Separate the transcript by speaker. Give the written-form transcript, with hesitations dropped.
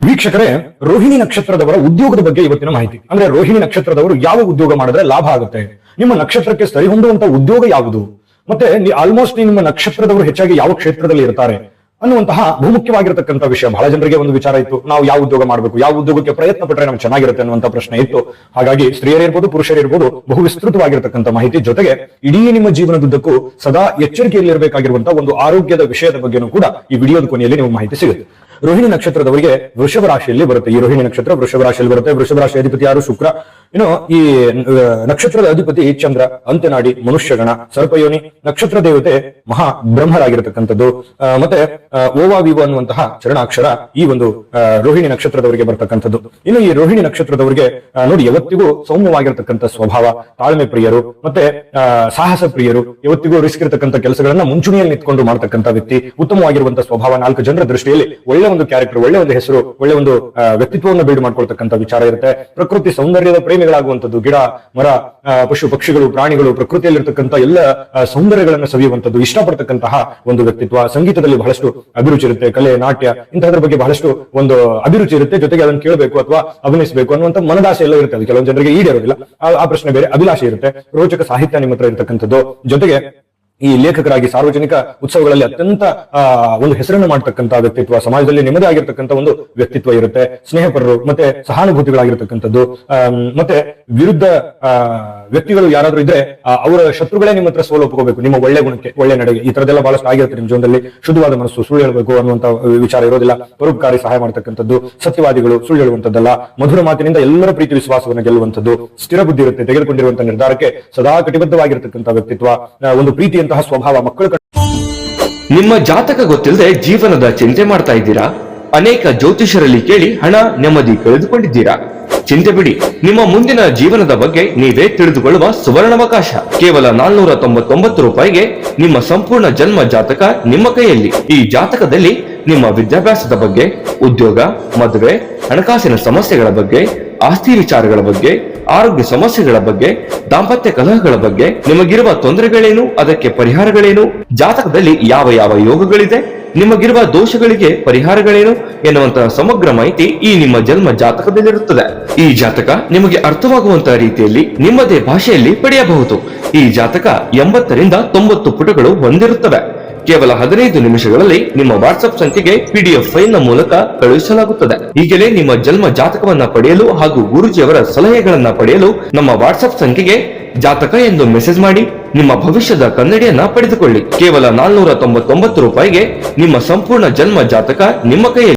Speaker 1: ವೀಕ್ಷಕರೇ, ರೋಹಿಣಿ ನಕ್ಷತ್ರದವರ ಉದ್ಯೋಗದ ಬಗ್ಗೆ ಇವತ್ತಿನ ಮಾಹಿತಿ. ಅಂದ್ರೆ ರೋಹಿಣಿ ನಕ್ಷತ್ರದವರು ಯಾವ ಉದ್ಯೋಗ ಮಾಡಿದ್ರೆ ಲಾಭ ಆಗುತ್ತೆ, ನಿಮ್ಮ ನಕ್ಷತ್ರಕ್ಕೆ ಸರಿ ಹೊಂದುವಂತ ಉದ್ಯೋಗ ಯಾವುದು, ಮತ್ತೆ ಆಲ್ಮೋಸ್ಟ್ ನಿಮ್ಮ ನಕ್ಷತ್ರದವರು ಹೆಚ್ಚಾಗಿ ಯಾವ ಕ್ಷೇತ್ರದಲ್ಲಿ ಇರ್ತಾರೆ ಅನ್ನುವಂತಹ ಬಹುಮುಖ್ಯವಾಗಿರತಕ್ಕಂಥ ವಿಷಯ. ಬಹಳ ಜನರಿಗೆ ಒಂದು ವಿಚಾರ ಇತ್ತು, ನಾವು ಯಾವ ಉದ್ಯೋಗ ಮಾಡಬೇಕು, ಯಾವ ಉದ್ಯೋಗಕ್ಕೆ ಪ್ರಯತ್ನ ಪಟ್ಟರೆ ನಮ್ಗೆ ಚೆನ್ನಾಗಿರುತ್ತೆ ಅನ್ನುವಂತ ಪ್ರಶ್ನೆ ಇತ್ತು. ಹಾಗಾಗಿ ಸ್ತ್ರೀಯರಿರ್ಬೋದು ಪುರುಷರಿರ್ಬೋದು ಬಹು ವಿಸ್ತೃತವಾಗಿರತಕ್ಕಂಥ ಮಾಹಿತಿ, ಜೊತೆಗೆ ಇಡೀ ನಿಮ್ಮ ಜೀವನದುದ್ದಕ್ಕೂ ಸದಾ ಎಚ್ಚರಿಕೆಯಲ್ಲಿರಬೇಕಾಗಿರುವಂತಹ ಒಂದು ಆರೋಗ್ಯದ ವಿಷಯದ ಬಗ್ಗೆನೂ ಕೂಡ ಈ ವಿಡಿಯೋದ ಕೊನೆಯಲ್ಲಿ ನಿಮಗೆ ಮಾಹಿತಿ ಸಿಗುತ್ತೆ. ರೋಹಿಣಿ ನಕ್ಷತ್ರದವರಿಗೆ ವೃಷಭ ರಾಶಿಯಲ್ಲಿ ಬರುತ್ತೆ. ಈ ರೋಹಿಣಿ ನಕ್ಷತ್ರ ವೃಷಭ ರಾಶಿಯಲ್ಲಿ ಬರುತ್ತೆ. ವೃಷಭ ರಾಶಿ ಅಧಿಪತಿ ಯಾರು? ಶುಕ್ರ. ಇನ್ನು ಈ ನಕ್ಷತ್ರದ ಅಧಿಪತಿ ಚಂದ್ರ, ಅಂತ್ಯನಾಡಿ, ಮನುಷ್ಯಗಣ, ಸರ್ಪಯೋನಿ, ನಕ್ಷತ್ರ ದೇವತೆ ಮಹಾ ಬ್ರಹ್ಮರಾಗಿರತಕ್ಕಂಥದ್ದು. ಮತ್ತೆ ಓವಾವಿವ ಅನ್ನುವಂತಹ ಚರಣಾಕ್ಷರ ಈ ಒಂದು ರೋಹಿಣಿ ನಕ್ಷತ್ರದವರಿಗೆ ಬರ್ತಕ್ಕಂಥದ್ದು. ಇನ್ನು ಈ ರೋಹಿಣಿ ನಕ್ಷತ್ರದವರಿಗೆ ನೋಡಿ, ಯಾವತ್ತಿಗೂ ಸೌಮ್ಯವಾಗಿರತಕ್ಕಂಥ ಸ್ವಭಾವ, ತಾಳ್ಮೆ ಪ್ರಿಯರು, ಮತ್ತೆ ಸಾಹಸ ಪ್ರಿಯರು, ಯಾವತ್ತಿಗೂ ರಿಸ್ಕ್ ಇರತಕ್ಕಂಥ ಕೆಲಸಗಳನ್ನ ಮುಂಚೂಣಿಯಲ್ಲಿ ನಿಂತ್ಕೊಂಡು ಮಾಡತಕ್ಕಂಥ ವ್ಯಕ್ತಿ, ಉತ್ತಮವಾಗಿರುವಂತಹ ಸ್ವಭಾವ, ನಾಲ್ಕು ಜನರ ದೃಷ್ಟಿಯಲ್ಲಿ ಒಳ್ಳೆ ಒಂದು ಕ್ಯಾರೆಕ್ಟರ್, ಒಳ್ಳೆ ಒಂದು ಹೆಸರು, ಒಳ್ಳೆ ಒಂದು ವ್ಯಕ್ತಿತ್ವವನ್ನು ಬಿಲ್ಡ್ ಮಾಡ್ಕೊಳ್ತಕ್ಕಂಥ ವಿಚಾರ ಇರುತ್ತೆ. ಪ್ರಕೃತಿ ಸೌಂದರ್ಯದ ಪ್ರೇಮಿಗಳಾಗುವಂಥದ್ದು, ಗಿಡ ಮರ ಪಶು ಪಕ್ಷಿಗಳು ಪ್ರಾಣಿಗಳು ಪ್ರಕೃತಿಯಲ್ಲಿರ್ತಕ್ಕಂಥ ಎಲ್ಲ ಸೌಂದರ್ಯಗಳನ್ನು ಸವಿಯುವಂಥದ್ದು ಇಷ್ಟಪಡ್ತಕ್ಕಂತಹ ಒಂದು ವ್ಯಕ್ತಿತ್ವ. ಸಂಗೀತದಲ್ಲಿ ಬಹಳಷ್ಟು ಅಭಿರುಚಿ ಇರುತ್ತೆ, ಕಲೆ ನಾಟ್ಯ ಇಂತಹದ್ರ ಬಗ್ಗೆ ಬಹಳಷ್ಟು ಒಂದು ಅಭಿರುಚಿ ಇರುತ್ತೆ. ಜೊತೆಗೆ ಅದನ್ನು ಕೇಳಬೇಕು ಅಥವಾ ಅಭಿನಯಿಸಬೇಕು ಅನ್ನುವಂಥ ಮನದಾಸೆ ಎಲ್ಲ ಇರುತ್ತೆ. ಕೆಲವೊಂದು ಜನರಿಗೆ ಈಡೇರೋದಿಲ್ಲ, ಆ ಪ್ರಶ್ನೆ ಬೇರೆ. ಅಭಿಲಾಷೆ ಇರುತ್ತೆ, ರೋಚಕ ಸಾಹಿತ್ಯ ನಿಮ್ಮ ಹತ್ರ ಇರತಕ್ಕಂಥದ್ದು. ಜೊತೆಗೆ ಈ ಲೇಖಕರಾಗಿ ಸಾರ್ವಜನಿಕ ಉತ್ಸವಗಳಲ್ಲಿ ಅತ್ಯಂತ ಒಂದು ಹೆಸರನ್ನು ಮಾಡತಕ್ಕಂತಹ ವ್ಯಕ್ತಿತ್ವ, ಸಮಾಜದಲ್ಲಿ ನಿಮ್ಮದೇ ಆಗಿರ್ತಕ್ಕಂಥ ಒಂದು ವ್ಯಕ್ತಿತ್ವ ಇರುತ್ತೆ. ಸ್ನೇಹಪರರು ಮತ್ತೆ ಸಹಾನುಭೂತಿಗಳಾಗಿರ್ತಕ್ಕಂಥದ್ದು. ಮತ್ತೆ ವಿರುದ್ಧ ವ್ಯಕ್ತಿಗಳು ಯಾರಾದ್ರೂ ಇದ್ರೆ ಅವರ ಶತ್ರುಗಳೇ ನಿಮ್ಮ ಹತ್ರ ಸೋಲು ಒಪ್ಕೋಬೇಕು, ನಿಮ್ಮ ಒಳ್ಳೆ ಗುಣಕ್ಕೆ, ಒಳ್ಳೆ ನಡೆಗೆ. ಈ ತರದೆಲ್ಲ ಬಹಳಷ್ಟು ಆಗಿರುತ್ತೆ ನಿಮ್ಮ ಜೀವನದಲ್ಲಿ. ಶುದ್ಧವಾದ ಮನಸ್ಸು, ಸುಳ್ಳು ಹೇಳಬೇಕು ಅನ್ನುವಂತ ವಿಚಾರ ಇರೋದಿಲ್ಲ. ಪರೋಪಕಾರಿ ಸಹಾಯ ಮಾಡತಕ್ಕಂಥದ್ದು, ಸತ್ಯವಾದಿಗಳು, ಸುಳ್ಳು ಹೇಳುವಂತದ್ದಲ್ಲ, ಮಧುರ ಮಾತಿನಿಂದ ಎಲ್ಲರ ಪ್ರೀತಿ ವಿಶ್ವಾಸವನ್ನು ಗೆಲ್ಲುವಂಥದ್ದು, ಸ್ಥಿರ ಬುದ್ಧಿ ಇರುತ್ತೆ, ತೆಗೆದುಕೊಂಡಿರುವಂತಹ ನಿರ್ಧಾರಕ್ಕೆ ಸದಾ ಕಟಿಬದ್ಧವಾಗಿರ್ತಕ್ಕಂಥ ವ್ಯಕ್ತಿತ್ವ, ಒಂದು ಪ್ರೀತಿಯಂತಹ ಸ್ವಭಾವ. ಮಕ್ಕಳು
Speaker 2: ನಿಮ್ಮ ಜಾತಕ ಗೊತ್ತಿಲ್ಲದೆ ಜೀವನದ ಚಿಂತೆ ಮಾಡ್ತಾ ಇದ್ದೀರಾ? ಅನೇಕ ಜ್ಯೋತಿಷರಲ್ಲಿ ಕೇಳಿ ಹಣ ನೆಮ್ಮದಿ ಕಳೆದುಕೊಂಡಿದ್ದೀರಾ? ಚಿಂತೆ ಬಿಡಿ, ನಿಮ್ಮ ಮುಂದಿನ ಜೀವನದ ಬಗ್ಗೆ ನೀವೇ ತಿಳಿದುಕೊಳ್ಳುವ ಸುವರ್ಣಾವಕಾಶ. ಕೇವಲ 499 ರೂಪಾಯಿಗೆ ನಿಮ್ಮ ಸಂಪೂರ್ಣ ಜನ್ಮ ಜಾತಕ ನಿಮ್ಮ ಕೈಯಲ್ಲಿ. ಈ ಜಾತಕದಲ್ಲಿ ನಿಮ್ಮ ವಿದ್ಯಾಭ್ಯಾಸದ ಬಗ್ಗೆ, ಉದ್ಯೋಗ, ಮದುವೆ, ಹಣಕಾಸಿನ ಸಮಸ್ಯೆಗಳ ಬಗ್ಗೆ, ಆಸ್ತಿ ವಿಚಾರಗಳ ಬಗ್ಗೆ, ಆರೋಗ್ಯ ಸಮಸ್ಯೆಗಳ ಬಗ್ಗೆ, ದಾಂಪತ್ಯ ಕಲಹಗಳ ಬಗ್ಗೆ, ನಿಮಗಿರುವ ತೊಂದರೆಗಳೇನು, ಅದಕ್ಕೆ ಪರಿಹಾರಗಳೇನು, ಜಾತಕದಲ್ಲಿ ಯಾವ ಯಾವ ಯೋಗಗಳಿದೆ, ನಿಮಗಿರುವ ದೋಷಗಳಿಗೆ ಪರಿಹಾರಗಳೇನು ಎನ್ನುವಂತಹ ಸಮಗ್ರ ಮಾಹಿತಿ ಈ ನಿಮ್ಮ ಜನ್ಮ ಜಾತಕದಲ್ಲಿರುತ್ತದೆ. ಈ ಜಾತಕ ನಿಮಗೆ ಅರ್ಥವಾಗುವಂತಹ ರೀತಿಯಲ್ಲಿ ನಿಮ್ಮದೇ ಭಾಷೆಯಲ್ಲಿ ಪಡೆಯಬಹುದು. ಈ ಜಾತಕ 80 ರಿಂದ 90 ಪುಟಗಳು ಹೊಂದಿರುತ್ತವೆ. ಕೇವಲ 15 ನಿಮಿಷಗಳಲ್ಲಿ ನಿಮ್ಮ ವಾಟ್ಸ್ಆಪ್ ಸಂಖ್ಯೆಗೆ PDF ಫೈಲ್ ನ ಮೂಲಕ ಕಳುಹಿಸಲಾಗುತ್ತದೆ. ಈಗಲೇ ನಿಮ್ಮ ಜನ್ಮ ಜಾತಕವನ್ನ ಪಡೆಯಲು ಹಾಗೂ ಗುರುಜಿಯವರ ಸಲಹೆಗಳನ್ನ ಪಡೆಯಲು ನಮ್ಮ ವಾಟ್ಸ್ಆಪ್ ಸಂಖ್ಯೆಗೆ ಜಾತಕ ಎಂದು ಮೆಸೇಜ್ ಮಾಡಿ ನಿಮ್ಮ ಭವಿಷ್ಯದ ಕನ್ನಡಿಯನ್ನ ಪಡೆದುಕೊಳ್ಳಿ. ಕೇವಲ 499 ರೂಪಾಯಿಗೆ ನಿಮ್ಮ ಸಂಪೂರ್ಣ ಜನ್ಮ ಜಾತಕ ನಿಮ್ಮ ಕೈಯಲ್ಲಿ.